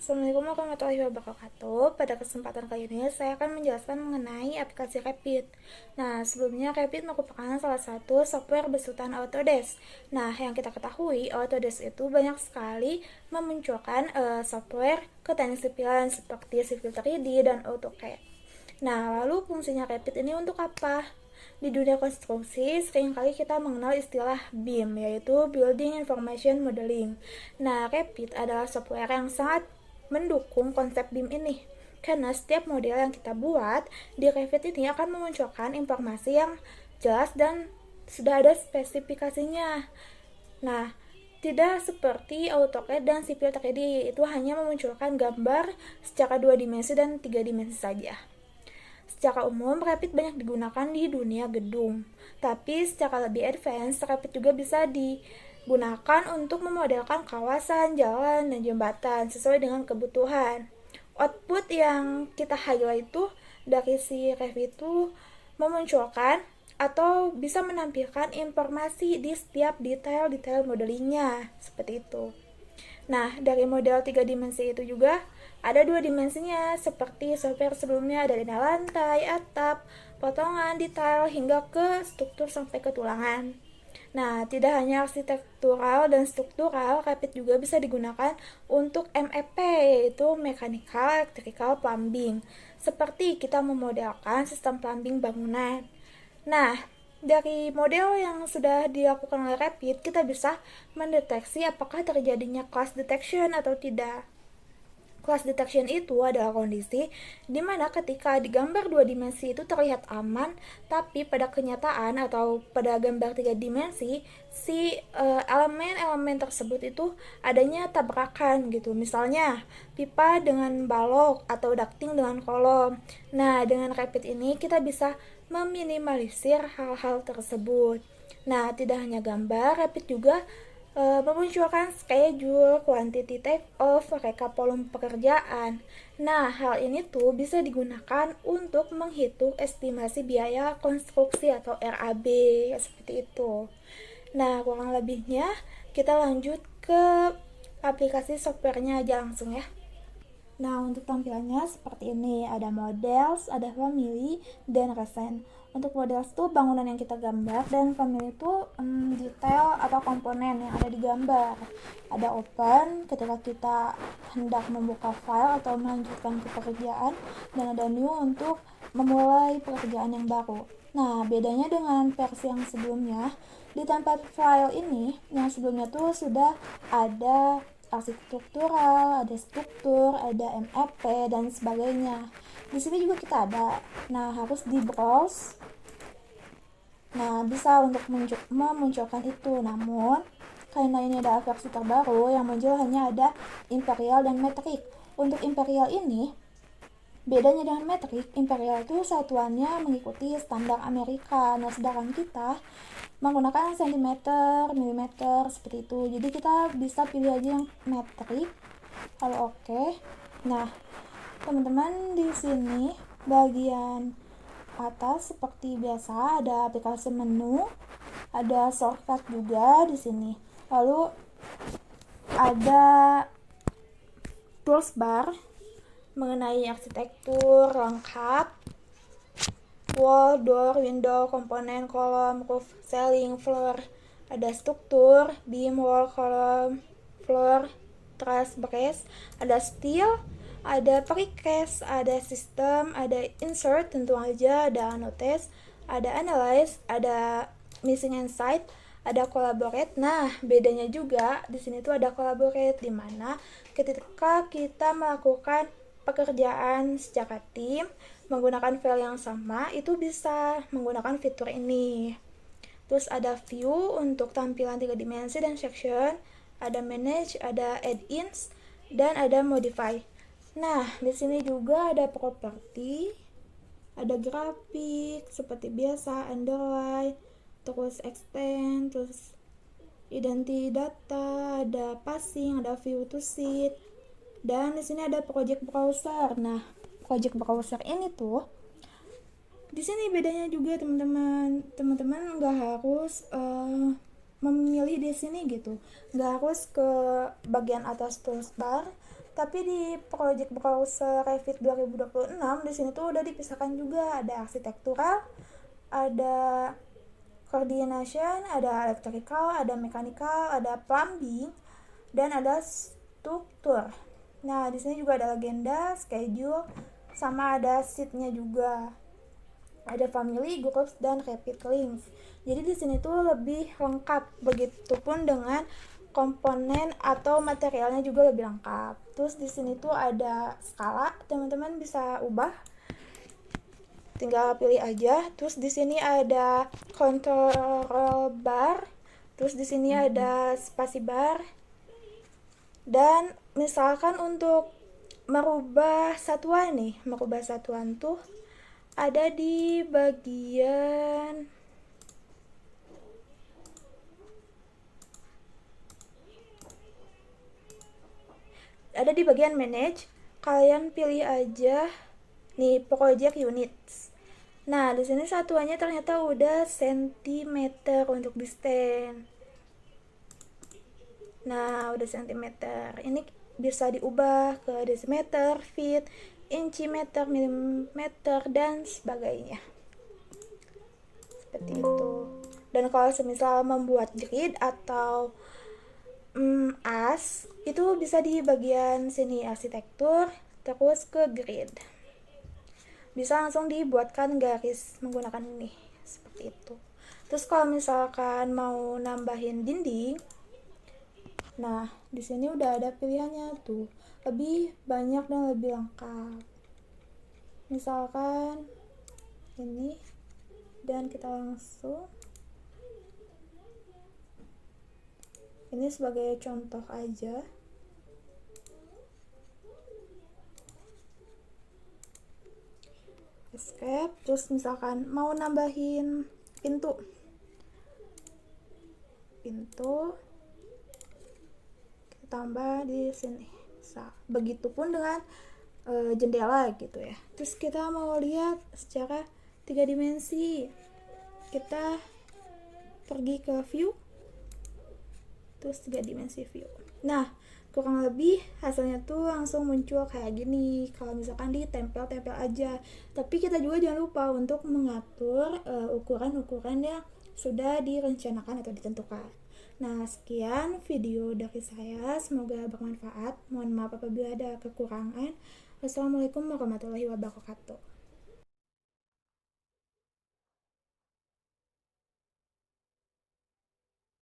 Assalamualaikum warahmatullahi wabarakatuh. Pada kesempatan kali ini saya akan menjelaskan mengenai aplikasi Rapid. Nah, sebelumnya Rapid merupakan salah satu software besutan Autodesk. Nah, yang kita ketahui, Autodesk itu banyak sekali memunculkan software ke teknik sipilan seperti Civil 3D dan AutoCAD. Nah, lalu fungsinya Rapid ini untuk apa? Di dunia konstruksi, seringkali kita mengenal istilah BIM, yaitu Building Information Modeling. Nah, Rapid adalah software yang sangat mendukung konsep BIM ini. Karena setiap model yang kita buat di Revit ini akan memunculkan informasi yang jelas dan sudah ada spesifikasinya. Nah, tidak seperti AutoCAD dan Civil 3D, itu hanya memunculkan gambar secara 2 dimensi dan 3 dimensi saja. Secara umum, Revit banyak digunakan di dunia gedung. Tapi secara lebih advance, Revit juga bisa digunakan untuk memodelkan kawasan, jalan, dan jembatan sesuai dengan kebutuhan. Output yang kita highlight itu dari si Revit itu memunculkan atau bisa menampilkan informasi di setiap detail-detail modelingnya. Seperti itu. Nah, dari model 3 dimensi itu juga ada 2 dimensinya, seperti software sebelumnya ada dinding lantai, atap, potongan, detail, hingga ke struktur sampai ke tulangan. Nah, tidak hanya arsitektural dan struktural, Revit juga bisa digunakan untuk MEP, yaitu Mechanical, Electrical, Plumbing. Seperti kita memodelkan sistem plumbing bangunan. Nah, dari model yang sudah dilakukan oleh Rapid, kita bisa mendeteksi apakah terjadinya clash detection atau tidak. Clash detection itu adalah kondisi di mana ketika di gambar 2 dimensi itu terlihat aman, tapi pada kenyataan atau pada gambar 3 dimensi, si elemen-elemen tersebut itu adanya tabrakan gitu. Misalnya, pipa dengan balok atau ducting dengan kolom. Nah, dengan Rapid ini kita bisa meminimalisir hal-hal tersebut. Nah, tidak hanya gambar, Rapid juga memunculkan schedule, quantity take off, rekap volume pekerjaan. Nah, hal ini tuh bisa digunakan untuk menghitung estimasi biaya konstruksi atau RAB, seperti itu. Nah, kurang lebihnya kita lanjut ke aplikasi softwarenya aja langsung ya. Nah, untuk tampilannya seperti ini. Ada models, ada family, dan recent. Untuk models itu bangunan yang kita gambar, dan family itu detail atau komponen yang ada di gambar. Ada open ketika kita hendak membuka file atau melanjutkan ke pekerjaan, dan ada new untuk memulai pekerjaan yang baru. Nah, bedanya dengan versi yang sebelumnya, di tempat file ini, yang sebelumnya tuh sudah ada arsitektural, ada struktur, ada MEP dan sebagainya. Di sini juga kita ada. Nah, harus di browse. Nah, bisa untuk memunculkan itu. Namun, karena ini adalah versi terbaru, yang muncul hanya ada imperial dan metric. Untuk imperial ini, bedanya dengan metrik, imperial itu satuannya mengikuti standar Amerika. Nah, sedangkan kita menggunakan sentimeter, milimeter, seperti itu. Jadi kita bisa pilih aja yang metrik. Kalau oke. Nah, teman-teman di sini bagian atas seperti biasa ada aplikasi menu, ada shortcut juga di sini. Lalu ada tools bar mengenai arsitektur lengkap, wall, door, window, komponen, kolom, roof, ceiling, floor. Ada struktur, beam, wall, kolom, floor, truss, brace. Ada steel, ada precast, ada sistem, ada insert tentu aja, ada annotate, ada analyze, ada missing insight, ada collaborate. Nah, bedanya juga di sini tuh ada collaborate, di mana ketika kita melakukan pekerjaan secara tim menggunakan file yang sama, itu bisa menggunakan fitur ini. Terus ada view untuk tampilan 3 dimensi dan section, ada manage, ada add-ins, dan ada modify. Nah, di sini juga ada property, ada grafik seperti biasa, underline, terus extend, terus identity data, ada passing, ada view to sheet, dan di sini ada project browser. Nah, project browser ini tuh di sini bedanya juga teman-teman nggak harus memilih di sini gitu, nggak harus ke bagian atas toolbar, Tapi di project browser Revit 2026 di sini tuh udah dipisahkan juga, ada arsitektural, ada coordination, ada electrical, ada mechanical, ada plumbing, dan ada struktur. Nah, di sini juga ada agenda, schedule, sama ada sheet-nya juga. Ada family, groups, dan rapid links. Jadi di sini tuh lebih lengkap. Begitupun dengan komponen atau materialnya juga lebih lengkap. Terus di sini tuh ada skala, teman-teman bisa ubah. Tinggal pilih aja. Terus di sini ada control bar. Terus di sini ada spasi bar. Dan misalkan untuk merubah satuan tuh ada di bagian manage. Kalian pilih aja nih project units. Nah, di sini satuannya ternyata udah sentimeter untuk di stand. Nah, udah sentimeter. Ini bisa diubah ke desimeter, feet, inchimeter, milimeter, dan sebagainya. Seperti itu. Dan kalau semisal membuat grid atau as, itu bisa di bagian sini arsitektur, terus ke grid. Bisa langsung dibuatkan garis menggunakan ini. Seperti itu. Terus kalau misalkan mau nambahin dinding, nah, di sini udah ada pilihannya tuh. Lebih banyak dan lebih lengkap. Misalkan ini, dan kita langsung ini sebagai contoh aja. Escape, terus misalkan mau nambahin pintu. Tambah di sini. Begitupun dengan jendela gitu ya. Terus kita mau lihat secara 3 dimensi. Kita pergi ke view. Terus 3 dimensi view. Nah, kurang lebih hasilnya tuh langsung muncul kayak gini. Kalau misalkan ditempel-tempel aja. Tapi kita juga jangan lupa untuk mengatur ukuran-ukuran yang sudah direncanakan atau ditentukan. Nah, sekian video dari saya. Semoga bermanfaat. Mohon maaf apabila ada kekurangan. Wassalamualaikum warahmatullahi wabarakatuh.